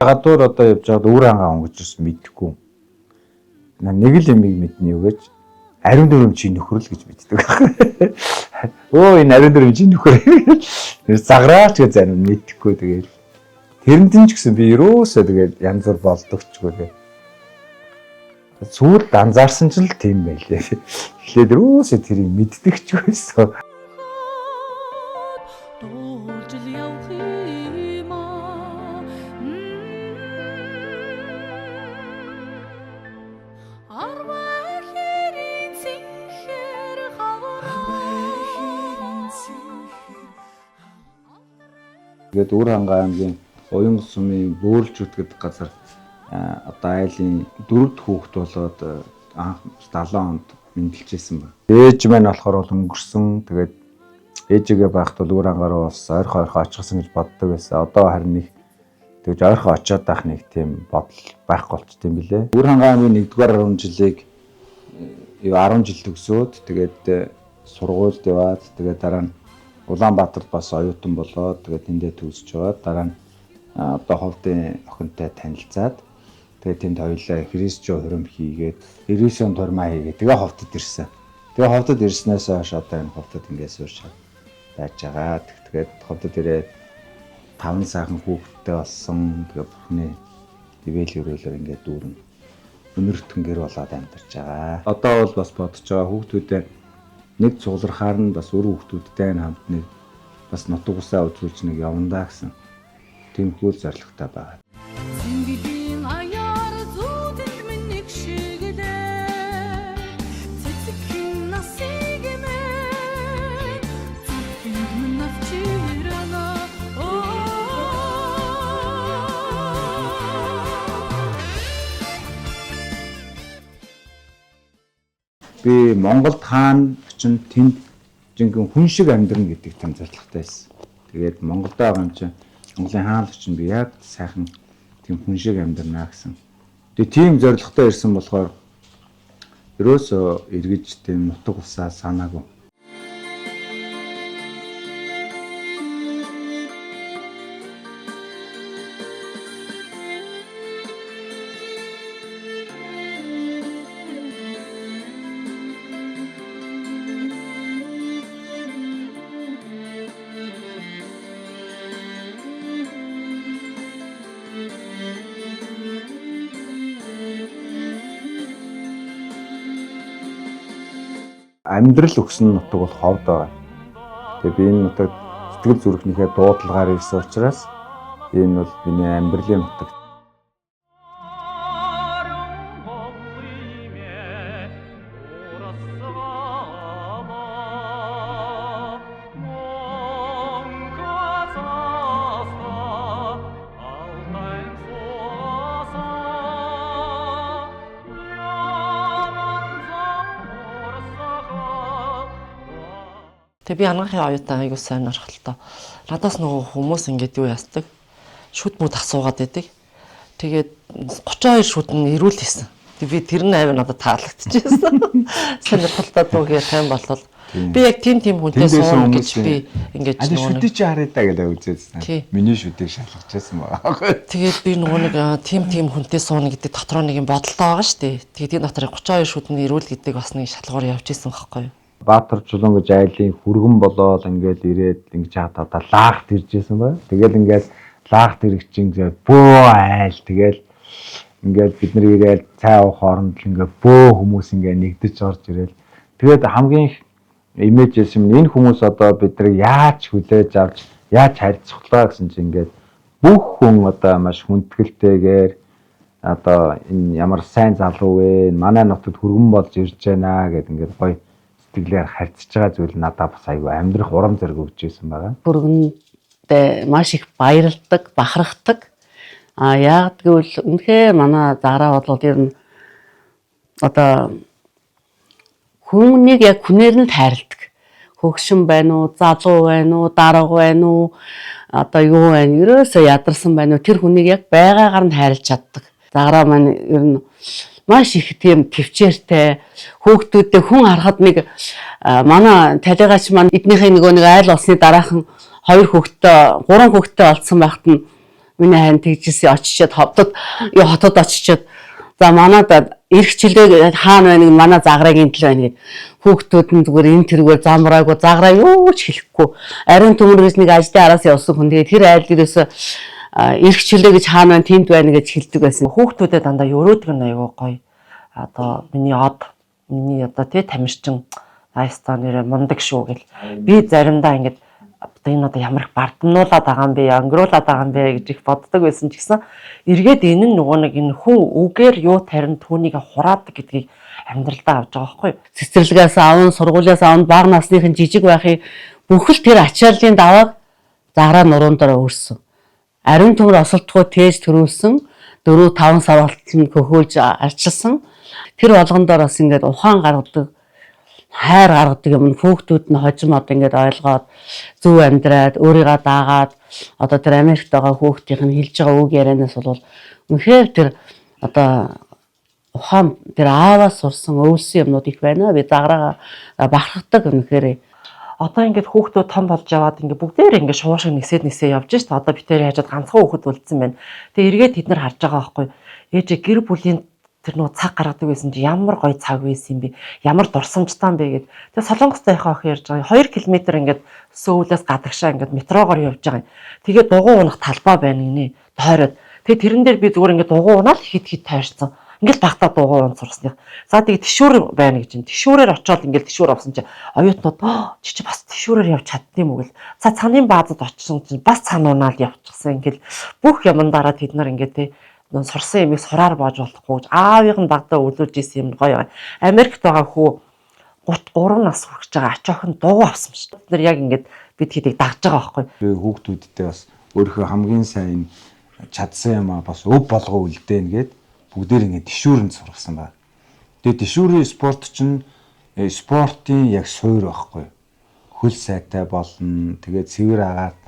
Гадуур одоо явж байгаад өөр ангаа өнгөж ирсэн мэдхгүй. Нэг л юмыг мэднэ юу гэж ариун дүрм чи нөхрөл гэж мэддэг. Өө энэ ариун дүрм чи нөхөр. Заграач гэж зарим мэдхгүй тэгээд тэрэндэн ч гэсэн би ерөөсөө тэгээд янз бүр болдогчгүй тэгээд сүүл анзаарсан ч л тийм байлээ. Эхлээд ерөөсөө тэрийг мэддэгчгүй байсан. Тэгээд Өөр хангаа аймгийн Уян сумын Бөөлжүүд гэдэг газар одоо айлын 4-р хүүхэд болоод анх 70 онд мэндэлжсэн байна. Ээж маань болохоор бол өнгөрсөн. Тэгээд ээжигээ байхад бол Өөр хангаа руу бас ойрхон очихсан гэж боддог байсан. Одоо харин нэг тэгж ойрхон очиод байх нэг тийм бодол байхгүй болчтой юм билэ. Өөр хангаа аймгийн 1-р 10 жилийг 10 жил төгсөөд тэгээд сургуульд яваад тэгээд дараа нь Улаанбаатарт бас оюутан болоод тэгээд тэндээ төгсөж байгаа. Дараа нь одоо ховдын охинтой танилцаад тэгээд тэнд хоёулаа Христчо хөрөм хийгээд 99 онд турмаа хийгээд тэгээ ховдод ирсэн. Тэгээ ховдод ирснээс хойш одоо энэ ховдод ингээс суурч байж байгаа. Тэгээд ховдод ирээд 5 сайхан хүүхэдтэй болсон. Тэгээ бүхний ивэл өрөөлөөр ингээд дүүрэн өнөртөн гэр болоод амьдарч байгаа. Одоо бол бас бодож байгаа хүүхдүүдээ нэг цуглархаар нь бас өөр хүүхдүүдтэй хамт нэг бас нутаг усаа үзүүлж нэг явандаа гэсэн тиймхүү зорилготой байгаа. Би Монголд хаана чинь тэнд жинхэнэ хүн шиг амьдрна гэдэг тийм зорилготой байсан. Тэгээд Монголд байгаа юм чинь Монголын хаан чинь би яг сайхан тийм хүн шиг амьдрнаа гэсэн. Тэгээд тийм зорилготой ирсэн болохоор ерөөсөө эргэж тийм нутаг усаа санаагүй. Амьдрал өгсөн нутаг бол ховд байгаа. Тэгээ би энэ нутагт сэтгэл зүрхнийхээ дуудлагаар ирсэн учраас энэ бол миний амьдралын нутаг. Тэгээ би анхны оюутан аягүй сайн орхолтой. Надаас нөгөө хүмүүс ингэж юу ястдаг. Шүд мөд асуугаад байдаг. Тэгээд 32 шүд нь ирүүл хийсэн. Тэгээ би тэр нь аваа надад таалагдчихсан. Сонирхолтой дуугээ тайм болол. Би яг тийм хүнтэй суун гэж би ингэж нөгөө шүдий чи хараа даа гэдэг үзээсэн. Миний шүдийг шалгажсэн байгаа. Тэгээд би нөгөө нэг тийм хүнтэй суун гэдэг дотроо нэг юм бодолтой байгаа шүү дээ. Тэгээд энэ дотроо 32 шүд нь ирүүл гэдэг бас нэг шалгуур явж исэн байхгүй юу? Баатар чулуун гэж айлын хүргэн болоод ингээл ирээд ингэж хаад одоо лаагт иржсэн бай. Тэгэл ингээл лаагт ирэх чинь бөө айл тэгэл ингээл бид нар ирээл цай уух хооронд ингээл бөө хүмүүс ингээ нэгдэж орж ирээл. Тэгээд хамгийн их имижээс юм энэ хүмүүс одоо бид нар яаж хүлээж авч яаж харьцуулаа гэсэн чинь ингээд бүх хүн одоо маш хүндэтгэлтэйгээр одоо энэ ямар сайн залуу вэ? Манай нутагт хүргэн болж ирж байна гэд ингээд гоё сэтгэлээр харьцаж байгаа зүйл надад бас аюу амьдрах урам зориг өгч ирсэн байгаа. Бүргэндээ маш их баярлдаг, бахархдаг. Яг гэвэл үнэхээр манай зараа бол ер нь одоо хүнийг яг хүнээр нь тайрладаг. Хөгшин байна уу, залуу байна уу, дарга байна уу, одоо юу байна, ерөөсөө ядарсан байна уу, тэр хүнийг яг байгаагаар нь хайрлаж чаддаг. Зараа маань ер нь маш их тийм төвчээртэй хүүхдүүдээ хүн харахад нэг манай талигач маань эднийхээ нэг айл олсны дараахан 2 хүүхэдтэй 3 хүүхэдтэй олдсон байхад нь Миний хань тэгжсэн очичоод хотод очичоод за манад эрх чөлөө хаана байна манай заграгийн төл байна гэд хүүхдүүд нь зүгээр энэ тэргээр замраагүй заграа юу ч хэлэхгүй ариун төмөргөөс нэг ажлын араас явсан хүн тэгээд тэр айл дээрээс эрх чөлөө гэж хаана байна тэнд байна гэж хэлдэг байсан. Хүүхдүүдэд дандаа өрөөдөг нь аягүй гоё. Одоо миний одоо тий тамирчин айстаа нэрэ мундаг шүү гэл би заримдаа ингэж энэ одоо ямар их бардамнуулаад байгаа юм бэ, өнгөрүүлээд байгаа юм бэ гэж их боддог байсан ч гэсэн эргээд энэ нь нөгөө нэг энэ хүн үгээр юу тарин түүнийг хураадаг гэдгийг амьдралдаа авч байгаа байхгүй юу? Цэцэрлэгээс аавн сургуулиас аавн бага насныхын жижиг байхыг бүхэл тэр ачааллын давааг заграа нуруунд дор өрсөн. Ариун төмөр осолтгоо тээж төрүүлсэн 4-5 сарвалтанд хөхөөлж арчилсан. Тэр болгондоор бас ингээд ухаан гаргадаг хайр гаргадаг юм хүүхдүүд нь хожим одоо ингээд ойлгоод зөв амьдраад өөрийгөө даагаад одоо тэр Америкт байгаа хүүхдийн нь хэлж байгаа үг ярианаас бол үнэхээр тэр одоо ухаан тэр ааваас сурсан өвлсөн юмнууд их байна. Би заграа бахархдаг үнэхээр. Одоо ингээд хүүхдүүд том болж яваад ингээд бүгдээр ингээд шуушиг нисээ явж шít. Одоо битээр хажууд ганцхан хүүхэд үлдсэн байна. Тэгээ эргээд тэд нар харж байгаа байхгүй. Ээжээ гэр бүлийн тэр нөө цаг гаргадаг байсан чи ямар гоё цаг байсан юм бэ? Ямар дурсамжтай юм бэ гэд. Тэгээ Солонгост байхаа ах ярьж байгаа. 2 км ингээд Сөүлээс гадагшаа ингээд метрогоор явж байгаа юм. Тэгээ дугуй унах талбай байна гинэ. Тойроод. Тэгээ тэрэн дээр би зүгээр ингээд дугуй унаал хит тойрсон. Ингээл багтаа дугуй унц сурсных. За тэгээ тишүүр байна гэж юм. Тишүүрээр очиод ингээл тишүүр авсан чи оюутнууд чи бас тишүүрээр явж чаддсан юм уу гэл. За цааны баазад очсон чи бас цаануунаал явчихсан. Ингээл бүх юмдаараа тэд нар ингээд те сурсан юмыг сураар боож болохгүй. Аавын дагтаа өлүүлж исэн юм гоё. Америкт байгаа хүү 33 нас хүрч байгаа ач охин дугуй авсан шүү. Бид нар яг ингээд бид хэдийг дагж байгаа байхгүй. Хүүхдүүдтэй бас өөрийнхөө хамгийн сайн чадсан юм а бас өв болгоо үлдээн гээд бүгдээр ингээд тишүүрэнд сургасан байна. Тэгээ тишүүрийн спорт чинь спортын яг суур байхгүй. Хөл сайтай болно. Тэгээ цэвэр агаад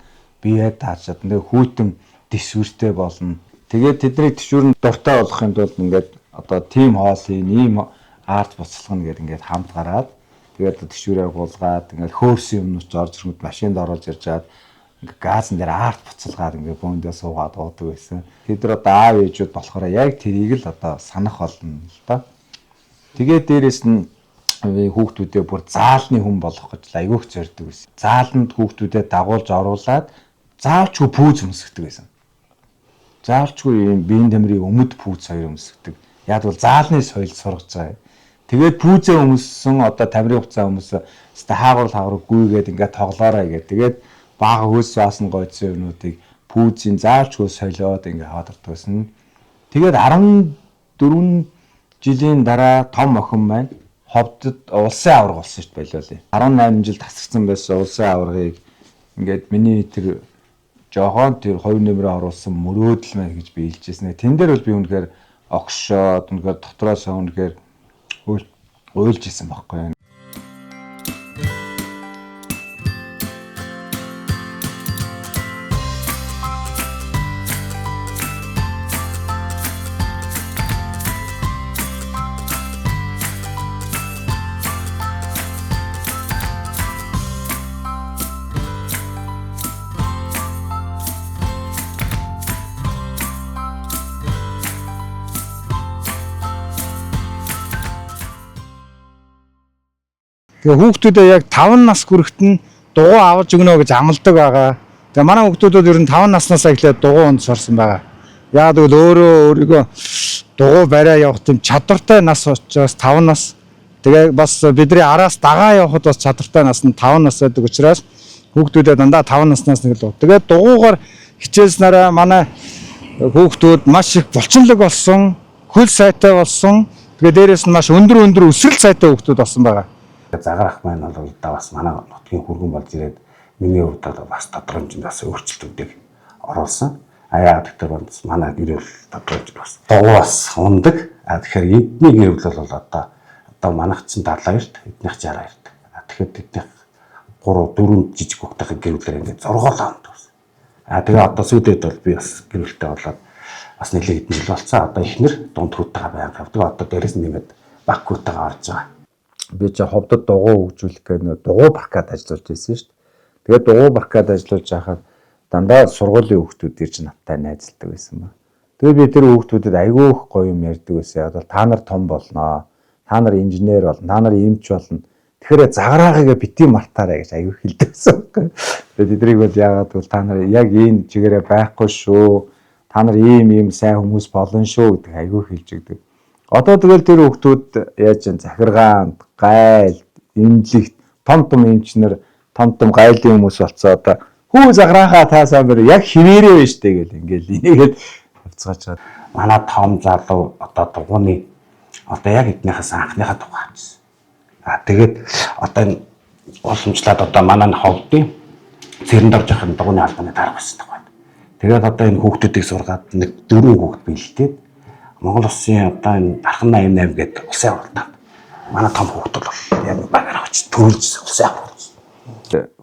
бие даачаад тэгээ хүйтэн тишүүртэй болно. Тэгээд тэдний тишүүрэнд дуртай болохын тулд ингээд одоо тим хоолын ийм арт буцалгана гэдэг ингээд хамт гараад тэгээд тишүүрээ гулгаад ингээд хөөрсөн юмнууд орж ирэнгүүт машинд оруулж ирж чаад ингээд газан дээр арт буцалгаад ингээд бөөндөө суугаад уудаг байсан. Тэд нар одоо аав ээжүүд болохоор яг тэрийг л одоо санах болно л да. Тэгээд дээрэс нь хүүхдүүдээ бүр заалны хүн болох гэж айгүйх зорддог байсан. Зааланд хүүхдүүдээ дагуулж оруулаад заавчгүй пүүз өмсгдөг байсан. Заавчгүй юм биеийн тамирын өмд пүүз хоёр өмсгдөг. Яг бол заалны соёл сургаж байгаа. Тэгээд пүүзээ өмссөн одоо тамирын хуцаа өмсө хаагур гүйгээд ингээд тоглоорой гэдэг. Тэгээд бага хөөс баасан гойцсон юмнуудыг пүүзийн заавчгүй солиод ингээд хадгалдаг байсан. Тэгээд 14 жилийн дараа том охин маань ховдод улсын аварга болсон шүү дээ байлаа. 18 жил тасарсан байсан улсын аваргыг ингээд миний тэр жохон тэр 2 нэмрээ оруулсан мөрөөдөл мэй гэж би хэлжсэн. Тэн дээр бол би үнэхээр огшоод үнэхээр дотроос үнэхээр уйлж исэн байхгүй. Тэгээ хүүхдүүдээ яг 5 нас хүрэхэд нь дугуй аваж өгнө гэж амладаг байгаа. Тэгээ манай хүүхдүүдүүд ер нь 5 наснаас эхлээд дугуй унд сурсан байгаа. Яг л өөрийгөө дугуй бариа явах тийм чадвартай нас учраас 5 нас. Тэгээ бас бидний араас дагаа явахд бас чадвартай нас нь 5 нас байдаг учраас хүүхдүүдээ дандаа 5 наснаас нэг л. Тэгээ дугуйгаар хичээлснараа манай хүүхдүүд маш их булчинлаг болсон, хөл сайтай болсон. Тэгээ дээрээс нь маш өндөр өсрэл сайтай хүүхдүүд болсон байгаа. Заграх маань бол бас манай нутгийн хүргэн болж ирээд миний хувьд бас тодорхой хэмжээнд бас өөрчлөлтүүдийг оруулсан. Яг тэгэхээр манай гэр бүл тодорхой хэмжээнд бас дугуйс ундаг. Тэгэхээр эдний гэр бүл бол одоо манайх чинь 72-т, эднийх 62-т. Тэгэхээр эднийх 3-4 жижиг хүүхдийн гэр бүлээр ингээд зургуулаа ундаг. Тэгээ одоо сүүдэд бол би бас гэр бүлтэй болоод бас нэлээд хэдэн жил болцсон. Одоо ихнэр дунд хүүтэйгээ байнг авдаг. Одоо дээрэс нь нэмээд баг хүүтэйгээ орж байгаа. Би ч ховдод дугуй хөгжүүлэх гэх нэг дугуй баркад ажиллаж байсан шүү дээ. Тэгээд дугуй баркад ажиллаж байхад дандаа сургуулийн хүүхдүүд ирж надтай найзалдаг байсан ба. Тэгээ би тэр хүүхдүүдэд айгүй их гоё юм ярьдаг байсан. Одоо та нар том болноо. Та нар инженер болно. Та нар эмч болно. Тэгэхээр загараагаа бити мартаарай гэж айгүй хэлдэг байсан. Тэгээд тэдрийг бол яагаад гэвэл та нар яг энэ чигээрээ байхгүй шүү. Та нар ийм сайн хүмүүс болно шүү гэдэг айгүй хэлж өгдөг. Одоо тэгэл тэр хүүхдүүд яаж юм захиргаанд, гайл, эмнэлэгт том эмчнэр, том гайлын хүмүүс болцоо одоо хүү загарахаа таасаа бэр яг хിവэрээ байна штэ гэл ингээл энийгээд авцгаачаад манай том залуу одоо дугууны одоо яг эднийхээс анхныхаа дугаа авчихсан. Тэгээд одоо энэ уламжлаад одоо манай ховдын цэрэнд орж явах дугууны албаны дарга байсан байна. Тэгээд одоо энэ хүүхдүүдийг сургаад нэг 4 хүүхд бэлдээд Монгол Улсын одоо энэ Дархан 88 гэдэг улсын авалтанд манай том хүүхд бол яг багаар очиж төрүүлж улсын авалт.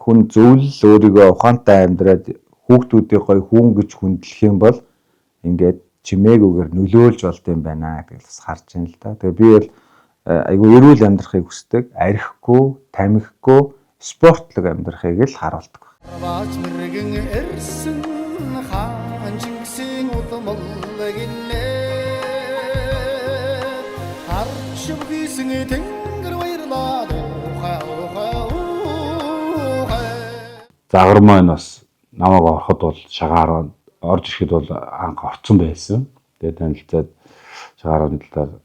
хүн зөвлөл өөрийгөө ухаантай амьдраад хүүхдүүдийг гоё хүн гэж хүндлэх юм бол ингээд чимээгүйгээр нөлөөлж болд юм байна гэдгийг бас харж байна л да. Тэгээ би бол айгүй эрүүл амьдрахыг хүсдэг, архихгүй, тамхихгүй, спортлог амьдрахыг л харуулдаг. Баач мэрэгэн эрсэн хаан жинксийн удмал гинэ харшив хийсэн тэнгэр баярлаа Загвар маань бас намайг ороход бол шагаар орж ирэхэд бол анх орцсон байсан. Тэгээд танилцаад шагаарны талаар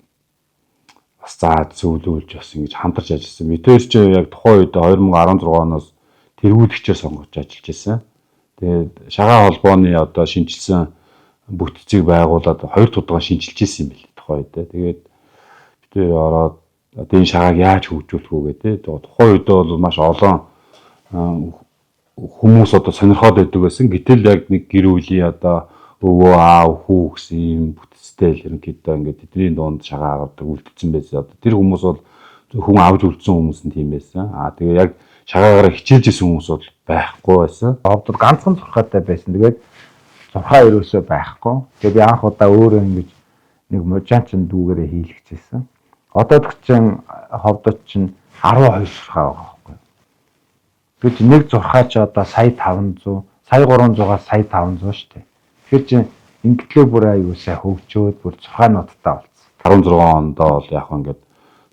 бас заад зөвлүүлж бас ингэж хамтарч ажилласан. Мэдээж чи яг тухайн үед 2016 оноос тэргүүлэгчээр сонгож ажиллаж байсан. Тэгээд шагаа холбооны одоо шинжилсэн бүтцийг байгуулад 2 удаа шинжилж ирсэн юм билээ тухайн үед. Тэгээд бид ороод одоо энэ шагааг яаж хөгжүүлэх үү гэдэг. Тухайн үед бол маш олон хүмүүс одоо сонирхоод байдаг байсан. Гэтэл яг нэг гэр бүлийн одоо өвөө аав хүү гэсэн юм бүтцтэй л ерөнхийдөө ингээд тэдний дунд шагаа авдаг үлдсэн байсан. Одоо тэр хүмүүс бол хүн авч үлдсэн хүмүүс нь тийм байсан. Тэгээ яг шагаагаараа хичээлж исэн хүмүүс бол байхгүй байсан. Ховдод ганцхан зурхаатай байсан. Тэгээд зурхаа ерөөсөө байхгүй. Тэгээд анх удаа өөрөө ингэж нэг можаанчин дүүгээрээ хийлгэжсэн. Одоо тэгчин ховдод чинь 12 зурхаа байгаа. Гэвч нэг зурхаа ч одоо сая 500, сая 300-аас сая 500 шүү дээ. Тэгэхээр чинь ингэтлээ бүр аюу сайн хөгжөөд бүр зурхаануудтай болсон. 16 онд бол яг ингээд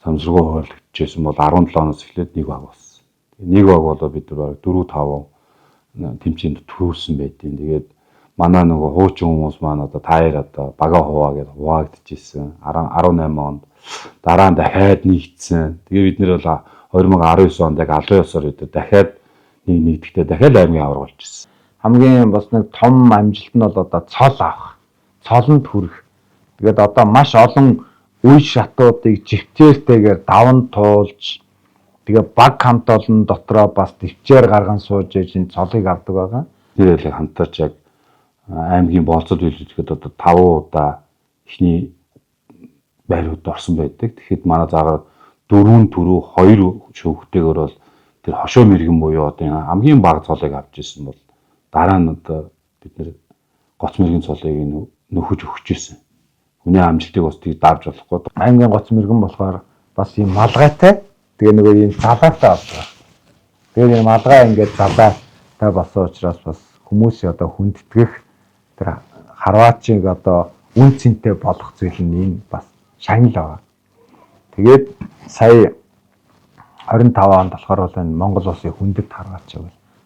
самсргуу хуваалцчихсэн бол 17 оноос эхлээд нэг баг болсон. Нэг баг болоо бид нар 4-5 тэмцээнд төрүүлсэн байдیں۔ Тэгээд манай нөгөө хуучин хүмүүс маань одоо таяр одоо бага хуваа гэж хуваагдчихсэн. 18 онд дараа нь дахиад нэгдсэн. Тэгээ бид нэр бол 2019 онд яг албан ёсоор үүдээ дахиад нэгдэхдээ дахиад аймгийн авраг болж ирсэн. Хамгийн бас нэг том амжилт нь бол одоо цол авах, цолонд хүрэх. Тэгээд одоо маш олон үе шатуудыг живцээртэйгээр даван туулж тэгээ баг хамт олон дотроо бас төвчээр гарган сууж энэ цолыг авдаг байгаа. Тэр яг хамтарч яг аймгийн болцод үйлчлэхэд одоо 5 удаа ихний байрууд орсон байдаг. Тэгэхэд манай заагаар 4 төрөө 2 шүүхтэйгээр бол тэр хошоо мэрэгэн буюу одоо хамгийн бага цолыг авч ирсэн бол дараа нь одоо бид нэр гоц мэрэгэн цолыг нөхөж өгч ирсэн. Хүний амжилтыг бас тийг давж болохгүй. Аймгийн гоц мэрэгэн болохоор бас юм малгайтай. Тэгээ нөгөө юм залаатай болдог. Тэгээ энэ малгай ингээд залаатай болсон учраас бас хүмүүсийн одоо хүндэтгэх тэр харваачиг одоо үн цэнтэй болох зүйл нь энэ бас шагнал байгаа. Тэгээд сая 25 онд болохоор бол энэ Монгол Улсын хүндэт харгаачиг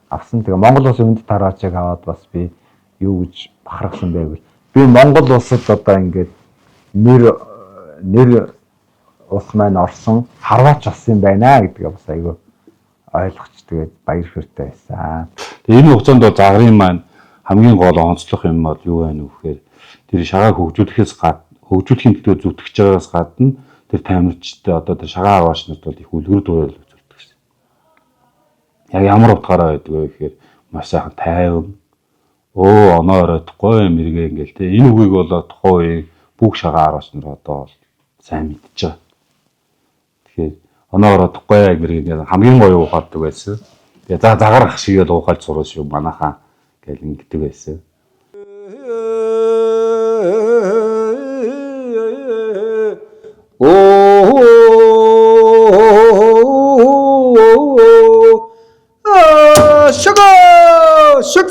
авсан. Тэгээ Монгол Улсын хүндэт харгаачиг аваад бас би юу гэж бахархсан байвал би Монгол Улсад одоо ингээд нэр улс маань орсон харваач болсон юм байна гэдгээ бас айгүй ойлгоч тэгээд баяр хөөртэй байсан. Тэгээ энэ хугацаанд бол загрын маань хамгийн гол онцлог юм бол юу байна вэ гэхээр тэр шагааг хөгжүүлэхийн төлөө зүтгэж байгаагаас гадна тэр тамирчтай одоо тэр шагаа аваач нарт бол их үлгэр дуурайл үзүүлдэг шээ. Яг ямар утгаараа байдаг вэ гэхээр маш сайхан тайван оноо ороодохгүй мэргээ ингээл те энэ үгийг бол тухайн үеийн бүх шагаа аваач нар одоо сайн мэдчихэж байгаа. Тэгэхээр оноо ороодохгүй яг мэргээ хамгийн гоё ухаадаг байсан. Тэгээ загарах шигээл уухалж сурах шүү манайхаа гэл ингэдэг байсан. Sugar!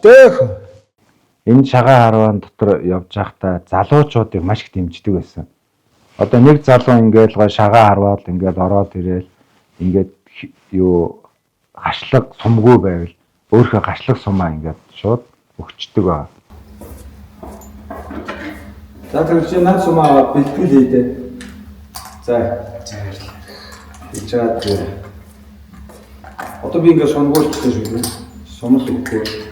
Дээх. Энэ шагаа харваан дотор явж байхдаа залуучуудыг маш их дэмждэг байсан. Одоо нэг залуу ингээд гоо шагаа харваад ингээд ороод ирээл ингээд юу гашлаг сумгүй байвал өөрийнхөө гашлаг сумаа ингээд шууд өгчдөг аа. За тэр чинь над сумаа бэлтгэл хийдэ. За баярлалаа. Ичаад одоо би ингээд сонгуулчихсан шүү дээ. Сумал өгөхгүй.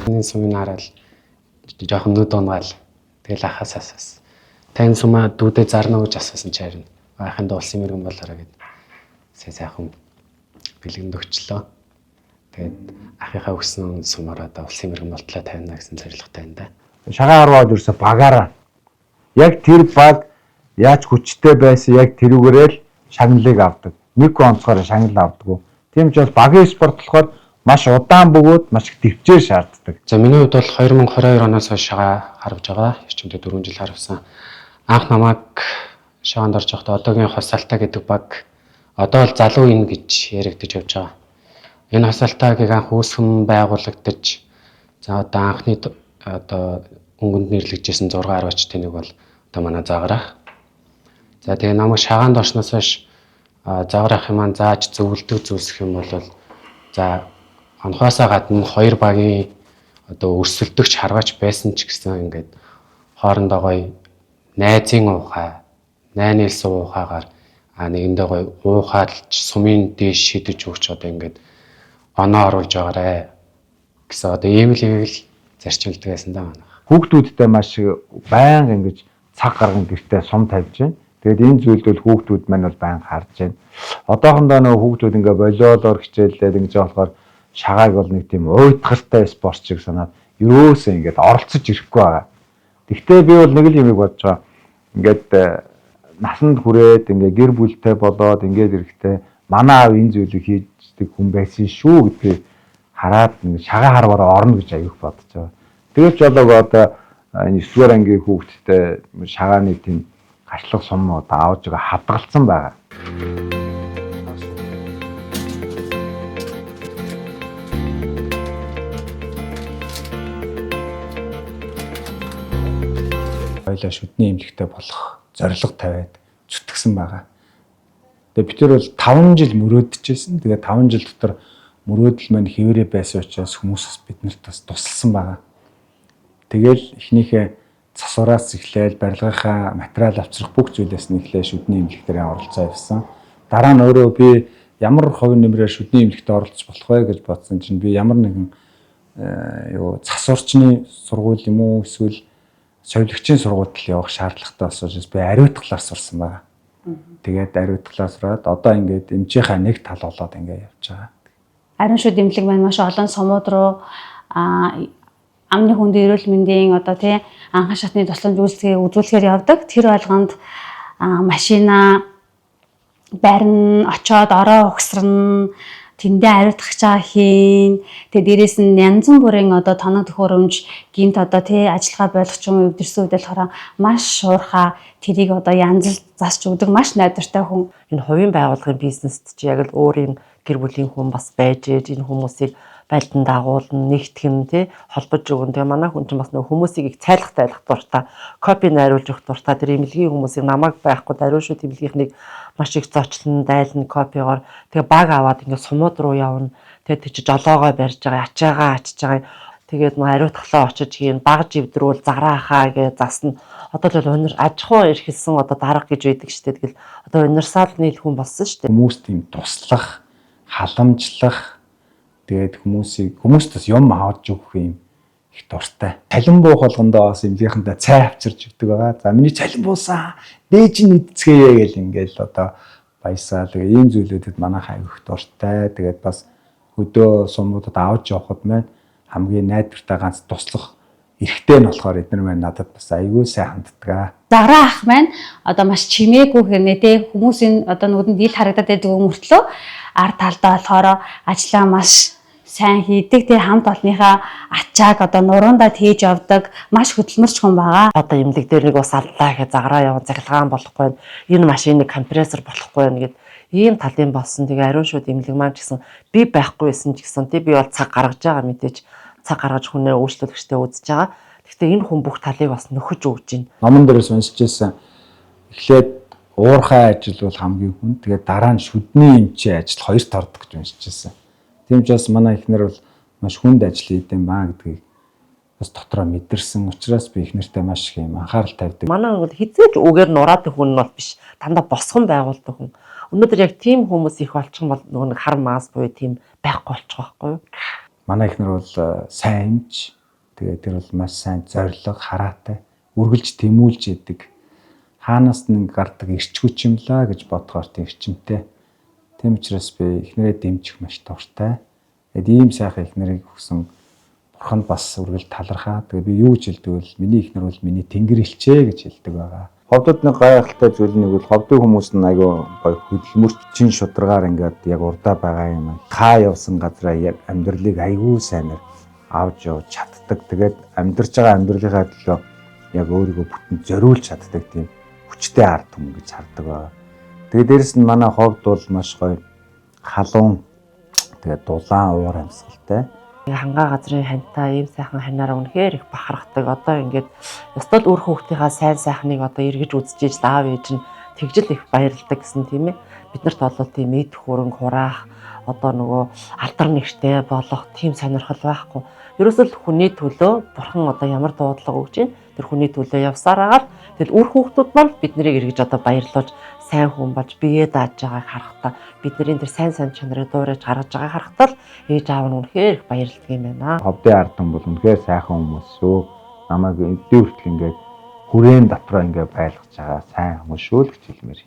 Энэ сумын хараад жоохон нүд унгаал. Тэгэл ахасаас. Тань сумаа дүүдээ зарна гэж асуусан чи харин. Ахын дуулсан мэрэгэн болоорой гэд. Сайхан бэлгэнд өгчлөө. Тэгээд ахыхаа өгсөн сумаараа улсын мэрэгэн болтлоо тавина гэсэн зорилготой энэ да. Шагаа харваад ерөөсө багаараа. Яг тэр баг яаж хүчтэй байсан яг тэрүүгээрэл шагналыг авдаг. Нэг онцгоор шагнал авдаг. Тийм ч бас багийн спорт болохоор маш удаан бөгөөд маш их төвчээр шаарддаг. За миний хувьд бол 2022 оноос хойш шагаа харвж байгаа. Эрчимдээ 4 жил харвсан. Анх намайг шагаанд орж явахдаа одоогийн хосалтаа гэдэг баг одоо бол залуу ин гэж яригдж явж байгаа. Энэ хосалтаагийг анх үүсгэн байгуулагдаж за одоо анхны одоо өнгөнд нэрлэгдсэн 6 арвачтын нэг бол одоо манай Заграах. За тэгээ намайг шагаанд орсноос хойш Заграахын маань зааж зөвлөдөг зүйлсэх юм бол за анхаасаа гадна 2 багийн одоо өрсөлдөгч харгаач байсан ч гэсэн ингээд хоорондоо гоё найзын уухай, найнылсан уухайгаар нэгэндээ гоё уухайлж сумын дээш шидэж өгч одоо ингээд оноо оруулж байгаарэ гэсэн одоо ийм л юм л зарчимлдаг байсан да манай. Хүүхдүүдтэй маш байнга ингэж цаг гарган гэртээ сум тавьж байна. Тэгээд энэ зүйлд бол хүүхдүүд маань бол байнга харж байна. Одоохондоо нөгөө хүүхдүүд ингээ волейболоор хичээллээд ингэж болохоор шагааг бол нэг тийм уйтгартай спорт шиг санаад ерөөсөө ингээд оролцож ирэхгүй байгаа. Гэхдээ би бол нэг л юмыг бодож байгаа. Ингээд насанд хүрээд ингээ гэр бүлтэй болоод ингээд ирэхдээ манай аав энэ зүйлийг хийдэг хүн байсан шүү гэдгийг хараад шагаа харваараа орно гэж аяух бодож байгаа. Тэгэж болоог одоо энэ 9-р ангийн хүүхдтэй шагааны тийм гачлах сум одоо авж байгаа хадгалсан байгаа. Хоёлаа шүдний эмнэлэгтэй болох зорилго тавиад зүтгэсэн байгаа. Тэгээ бид нар бол 5 жил мөрөөдөжсэн. Тэгээ 5 жил дотор мөрөөдөл маань хэвээрээ байсан учраас хүмүүсээс биднэрт бас тусалсан байгаа. Тэгэл эхнийхээ засвараас эхлээл барилгынхаа материал авчрах бүх зүйлээс нь эхлээ шүдний эмнэлэг дээр оролцоо явсан. Дараа нь өөрөө би ямар хувийн нэмрээр шүдний эмнэлэгт оролцож болох вэ гэж бодсон чинь би ямар нэгэн засварчны сургууль юм уу эсвэл совилогчийн сургуульд явах шаардлагатай болсоос би ариутгалаар сурсан байгаа. Тэгээд ариутгалаар сураад одоо ингээд эмчийнхаа нэг тал болоод ингээд явж байгаа. Ариун шүд эмнэлэг маань маш олон сумууд руу амны хүнд эрүүл мэндийн одоо тий анхан шатны тусламж үйлчлэгийг үзүүлэхээр явдаг. Тэр болгонд машина барин очоод ороо угсарна, тэндээ ариутгах чаа хийн. Тэгээ дээрээс нь янз бүрийн одоо тоног төхөөрөмж гинт одоо тий ажиллагаа болгоч юм өвдөрсөн үед болохоор маш шуурхаа тэрийг одоо янзал засч өгдөг маш найдвартай хүн. Энэ хувийн байгууллагын бизнест чи яг л өөр юм гэр бүлийн хүн бас байж энэ хүмүүсийг байлдан дагуулна, нэгтгэн тий холбож өгөн. Тэгээ манай хүн чинь бас нөх хүмүүсийг их цайлах дуртай, копи найруулж өгөх дуртай. Тэр эмнэлгийн хүмүүсийг намайг байхгүй ариун шүд эмнэлгийнхнийг маш их зочлон, дайлан копиогоор тэгээ баг аваад ингээд сумууд руу явна. Тэгээ тэр чи жолоогоо барьж байгаа, ачаагаа ачиж байгаа. Тэгээд нөө ариутгалаа очиж хийн, баг живдрүүл зараахаа гэж засна. Одоо л өнөр аж ахуй эрхэлсэн одоо дарга гэж байдаг шүү дээ. Тэгэл одоо универсал нийл хүн болсон шүү дээ. Хүмүүс тийм туслах, халамжлах тэгээд хүмүүст бас юм авч өгөх юм их дуртай. Цалин буух болгондоо бас эмнэлгийнхэнтэй цай авчирч өгдөг байгаа. За миний цалин буусан. Дээж нь идцгээе гэл ингээл одоо баясаа. Тэгээ ийм зүйлүүдэд манайхаа их дуртай. Тэгээд бас хөдөө сумуудад авч явахад маань хамгийн найдвартай ганц туслах эрхтэй нь болохоор эдгээр маань надад бас аягүй сайн ханддаг. Заграа ах маань одоо маш чимээгүй хэрнээ тий хүмүүсийн одоо нүдэнд ил харагдаад байдаг өмөртлөө ард талдаа болохоор ажлаа маш сайн хийдэг. Тэгээ хамт олонныхаа ачааг одоо нуруундаа тээж явдаг маш хөдөлмөрч хүн байгаа. Одоо эмнэлэг дээр нэг ус алдлаа гэж заграа яваа цахилгаан болохгүй. Энэ машиныг компрессор болохгүй нэгэд ийм талын болсон. Тэгээ ариун шууд имлэг маань ч гэсэн би байхгүй байсан ч гэсэн тий би бол цаг гаргаж байгаа мэдээж цаг гаргаж хүнээ өөрчлөлтөштэй үзэж байгаа. Гэхдээ энэ хүн бүх талыг бас нөхөж өгж байна. Номон дээрээс уншиж байсан. Эхлээд уурхай ажил бол хамгийн хүн. Тэгээд дараа нь шүдний эмчийн ажил хоёр тардаг гэж уншиж байсан. Тийм ч бас манай эхнэр бол маш хүнд ажил хийдэм баа гэдгийг бас дотроо мэдэрсэн учраас би эхнэртэй маш их юм анхаарал тавьдаг. Манай бол хизээж үгээр нураадаг хүн нь бол биш. Дандаа босгон байгуулдаг хүн. Өнөөдөр яг тийм хүмүүс их болчих юм бол нөгөө нэг хар маас буюу тийм байхгүй болчих واخгүй юу? Манай эхнэр бол сайн эмч. Тэгээд тэр бол маш сайн зориг, хараатай, үргэлж тэмүүлж идэг. Хаанаас нь гардаг ирчгүүч юм лаа гэж бодгоор тийм эрчимтэй. Тийм учраас би эхнэрээ дэмжих маш дуртай. Тэгээд ийм сайхан эхнэрийг өгсөн Бурхан бас үргэлж талархаа. Тэгээ би юу гэж хэлдэг вэ? Миний эхнэр бол миний тэнгэр элчээ гэж хэлдэг байгаа. Ховдод нэг гайхалтай зүйл нэг бол ховдын хүмүүс нь айгүй гоё хөдөлмөрч чин шударгаар ингээд яг урдаа байгаа юм. Та явсан газараа яг амьдралыг айгүй сайнаар авч явж чаддаг. Тэгээд амьдарч байгаа амьдралынхаа төлөө яг өөрийгөө бүтэн зориулж чаддаг тийм хүчтэй ард түмэн гэж хардаг байгаа. Тэгээд дээрэс нь манай ховд бол маш гоё халуун тэгээд дулаан уур амьсгалтай. Хангаа газрын хантай ийм сайхан ханаараа үнэхээр их бахархдаг. Одоо ингээд ёстол өөр хүүхдийнхаа сайн сайхныг одоо эргэж үзэж иж аав ээж нь тэгжил их баярлдаг гэсэн тийм ээ. Биднэрт бол тийм эд хөрөнгө хураах одоо нөгөө алдар нэгтэй болох тийм сонирхол байхгүй. Ерөөсөө л хүний төлөө бурхан одоо ямар дуудлага өгч ийн тэр хүний төлөө явсаар агаад тэгэл үр хүүхдүүд маань бид нарыг эргэж одоо баярлуулж сайн хүн болж биеэ дааж байгааг харахтаа бидний тэр сайн чанарыг дуурайж гаргаж байгааг харахтаа л ээж аав нь үнэхээр их баярлдаг юм байна. Ховдын ард түмэн бол үнэхээр сайхан хүмүүс шүү. Намайг эдгээр хүртэл ингээд хүрээн дотроо ингээд байлгаж байгаа сайн хүмүүс шүү л гэж хэлмээр.